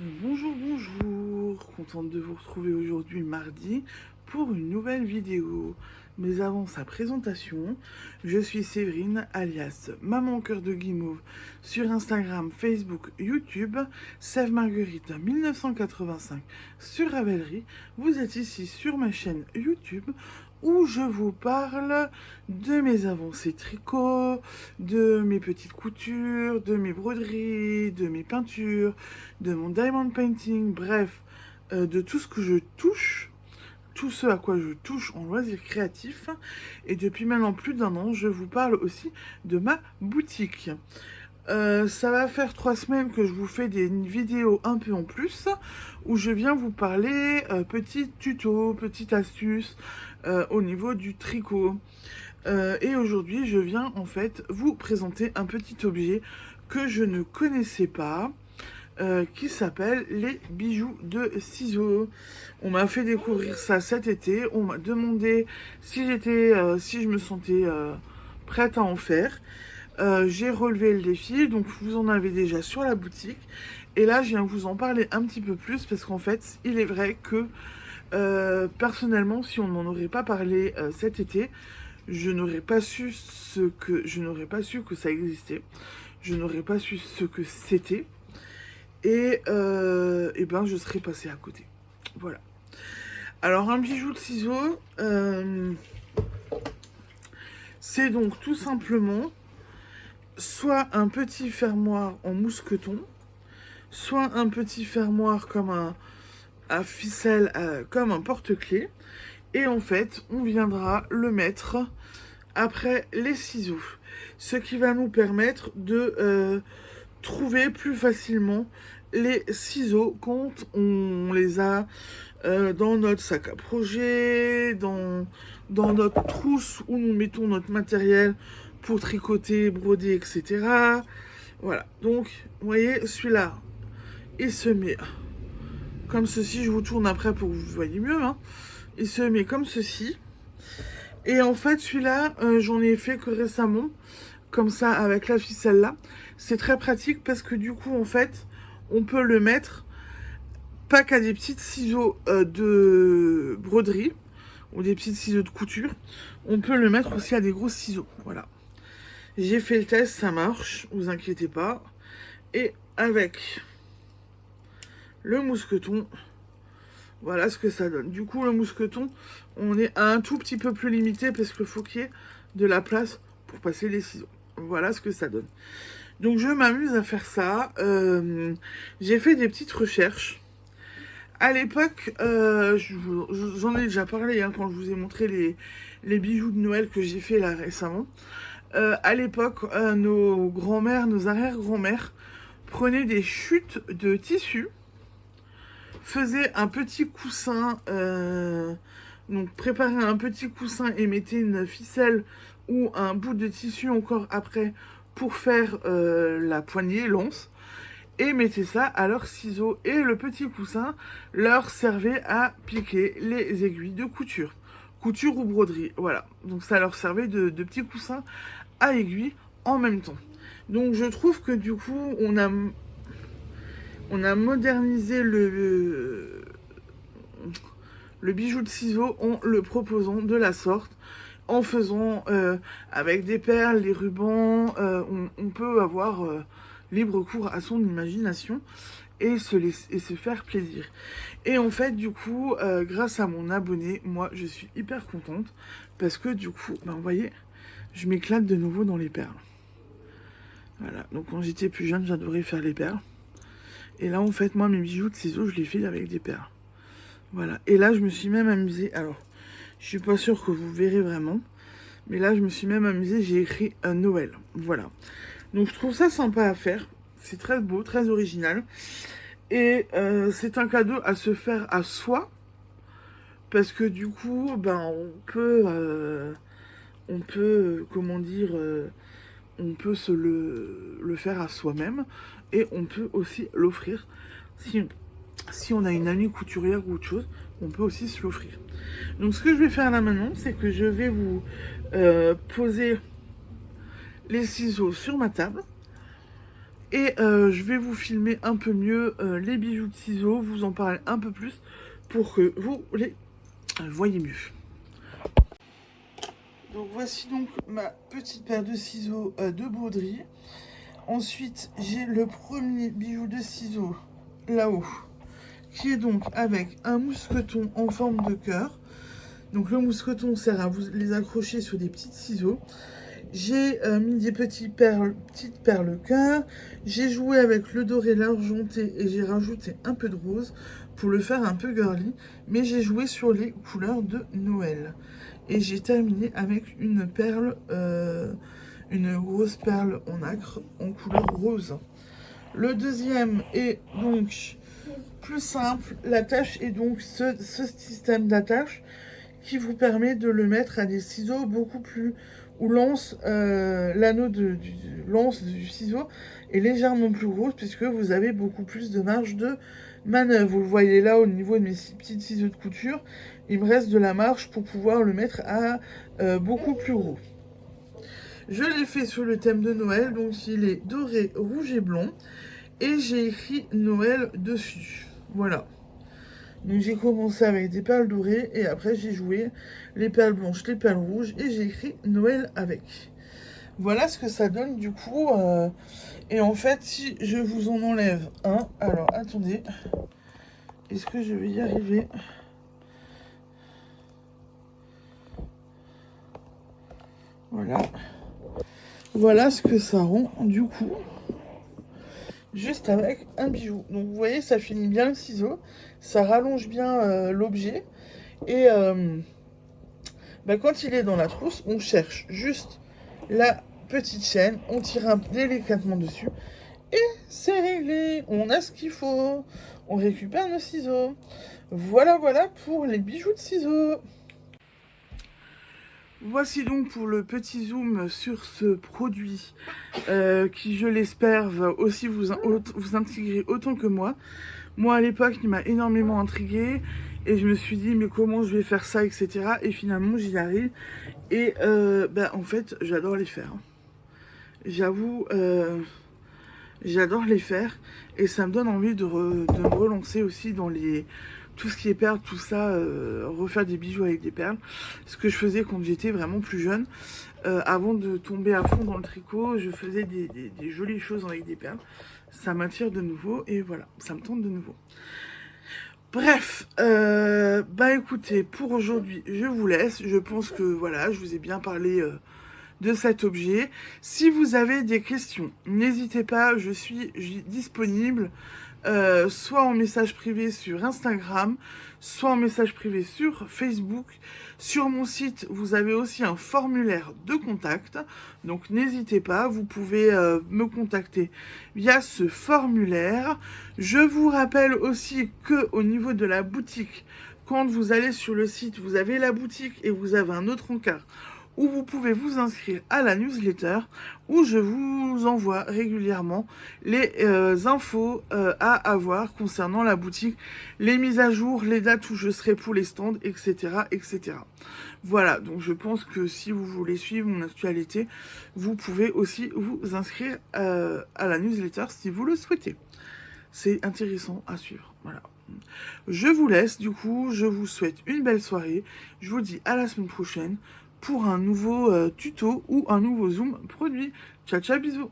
Bonjour, bonjour, contente de vous retrouver aujourd'hui mardi pour une nouvelle vidéo. Mais avant sa présentation, je suis Séverine alias Maman au cœur de Guimauve sur Instagram, Facebook, YouTube, Sève Marguerite 1985 sur Ravelry. Vous êtes ici sur ma chaîne YouTube où je vous parle de mes avancées tricot, de mes petites coutures, de mes broderies, de mes peintures, de mon diamond painting, bref, de tout ce que je touche, tout ce à quoi je touche en loisirs créatifs. Et depuis maintenant plus d'un an, je vous parle aussi de ma boutique. Ça va faire 3 semaines que je vous fais des vidéos un peu en plus, où je viens vous parler petits tutos, petites astuces au niveau du tricot. Et aujourd'hui, je viens en fait vous présenter un petit objet que je ne connaissais pas, qui s'appelle les bijoux de ciseaux. On m'a fait découvrir ça cet été. On m'a demandé si si je me sentais prête à en faire. J'ai relevé le défi, donc vous en avez déjà sur la boutique. Et là, je viens vous en parler un petit peu plus parce qu'en fait, il est vrai que personnellement, si on m'en aurait pas parlé cet été, je n'aurais pas su que ça existait. Je n'aurais pas su ce que c'était. Et ben je serais passée à côté. Voilà. Alors un bijou de ciseaux, c'est donc tout simplement soit un petit fermoir en mousqueton, soit un petit fermoir comme à ficelle, comme un porte-clés. Et en fait, on viendra le mettre après les ciseaux. Ce qui va nous permettre de trouver plus facilement les ciseaux quand on les a dans notre sac à projet, dans notre trousse où nous mettons notre matériel pour tricoter, broder, etc. Voilà, donc vous voyez, celui-là, il se met comme ceci. Je vous tourne après pour que vous voyez mieux. Hein. Il se met comme ceci. Et en fait, celui-là, j'en ai fait que récemment, comme ça, avec la ficelle là. C'est très pratique parce que du coup, en fait, on peut le mettre pas qu'à des petits ciseaux de broderie ou des petits ciseaux de couture. On peut le mettre aussi à des gros ciseaux. Voilà. J'ai fait le test, ça marche, vous inquiétez pas. Et avec le mousqueton, voilà ce que ça donne. Du coup, le mousqueton, on est à un tout petit peu plus limité parce qu'il faut qu'il y ait de la place pour passer les ciseaux. Voilà ce que ça donne. Donc, je m'amuse à faire ça. J'ai fait des petites recherches. À l'époque, j'en ai déjà parlé hein, quand je vous ai montré les bijoux de Noël que j'ai fait là récemment. À l'époque, nos grands-mères, nos arrière-grands-mères prenaient des chutes de tissu, faisaient un petit coussin, donc préparaient un petit coussin et mettaient une ficelle ou un bout de tissu encore après pour faire la poignée, l'anse, et mettaient ça à leurs ciseaux. Et le petit coussin leur servait à piquer les aiguilles de couture. Couture ou broderie, voilà. Donc ça leur servait de petits coussins à aiguilles en même temps. Donc je trouve que du coup, on a modernisé le bijou de ciseaux en le proposant de la sorte, en faisant avec des perles, des rubans, on peut avoir libre cours à son imagination et se faire plaisir. Et en fait, du coup, grâce à mon abonné, moi, je suis hyper contente parce que du coup, ben, vous voyez, je m'éclate de nouveau dans les perles. Voilà, donc quand j'étais plus jeune, j'adorais faire les perles. Et là, en fait, moi, mes bijoux de ciseaux, je les fais avec des perles. Voilà, et là, je me suis même amusée. Alors, je suis pas sûre que vous verrez vraiment, mais là, je me suis même amusée, j'ai écrit un Noël. Voilà. Donc, je trouve ça sympa à faire. C'est très beau, très original. Et c'est un cadeau à se faire à soi. Parce que du coup, ben, on peut, comment dire, on peut se le faire à soi-même. Et on peut aussi l'offrir. Si on a une amie couturière ou autre chose, on peut aussi se l'offrir. Donc ce que je vais faire là maintenant, c'est que je vais vous poser les ciseaux sur ma table. Et je vais vous filmer un peu mieux les bijoux de ciseaux, vous en parler un peu plus pour que vous les voyez mieux. Donc voici donc ma petite paire de ciseaux de broderie. Ensuite, j'ai le premier bijou de ciseaux là-haut, qui est donc avec un mousqueton en forme de cœur. Donc le mousqueton sert à vous les accrocher sur des petits ciseaux. J'ai mis des petites perles cœur. J'ai joué avec le doré, l'argenté et j'ai rajouté un peu de rose pour le faire un peu girly. Mais j'ai joué sur les couleurs de Noël. Et j'ai terminé avec une perle, une grosse perle en nacre en couleur rose. Le deuxième est donc plus simple. L'attache est donc ce système d'attache qui vous permet de le mettre à des ciseaux beaucoup plus... où l'anneau lance du ciseau est légèrement plus gros puisque vous avez beaucoup plus de marge de manœuvre. Vous le voyez là au niveau de mes petits ciseaux de couture, il me reste de la marge pour pouvoir le mettre à beaucoup plus gros. Je l'ai fait sur le thème de Noël, donc il est doré, rouge et blond. Et j'ai écrit Noël dessus. Voilà. Donc j'ai commencé avec des perles dorées et après j'ai joué les perles blanches, les perles rouges et j'ai écrit Noël avec. Voilà ce que ça donne du coup. Et en fait, si je vous en enlève un, alors attendez, est-ce que je vais y arriver? Voilà. Voilà ce que ça rend du coup. Juste avec un bijou. Donc vous voyez, ça finit bien le ciseau, ça rallonge bien l'objet. Et quand il est dans la trousse, on cherche juste la petite chaîne, on tire délicatement dessus et c'est réglé. On a ce qu'il faut, on récupère nos ciseaux. Voilà, voilà pour les bijoux de ciseaux. Voici donc pour le petit zoom sur ce produit qui, je l'espère, va aussi vous intriguer autant que moi. Moi, à l'époque, il m'a énormément intriguée et je me suis dit, mais comment je vais faire ça, etc. Et finalement, j'y arrive. Et en fait, j'adore les faire. J'avoue, j'adore les faire et ça me donne envie de me relancer aussi dans tout ce qui est perles, tout ça, refaire des bijoux avec des perles. Ce que je faisais quand j'étais vraiment plus jeune. Avant de tomber à fond dans le tricot, je faisais des jolies choses avec des perles. Ça m'attire de nouveau et voilà, ça me tente de nouveau. Bref, écoutez, pour aujourd'hui, je vous laisse. Je pense que voilà, je vous ai bien parlé de cet objet. Si vous avez des questions, n'hésitez pas, je suis disponible. Soit en message privé sur Instagram, soit en message privé sur Facebook. Sur mon site, vous avez aussi un formulaire de contact, donc n'hésitez pas, vous pouvez me contacter via ce formulaire. Je vous rappelle aussi que au niveau de la boutique, quand vous allez sur le site, vous avez la boutique et vous avez un autre encart où vous pouvez vous inscrire à la newsletter où je vous envoie régulièrement les infos à avoir concernant la boutique, les mises à jour, les dates où je serai pour les stands, etc., etc. Voilà, donc je pense que si vous voulez suivre mon actualité, vous pouvez aussi vous inscrire à la newsletter si vous le souhaitez. C'est intéressant à suivre, voilà. Je vous laisse, du coup, je vous souhaite une belle soirée. Je vous dis à la semaine prochaine pour un nouveau tuto ou un nouveau zoom produit. Ciao, ciao, bisous.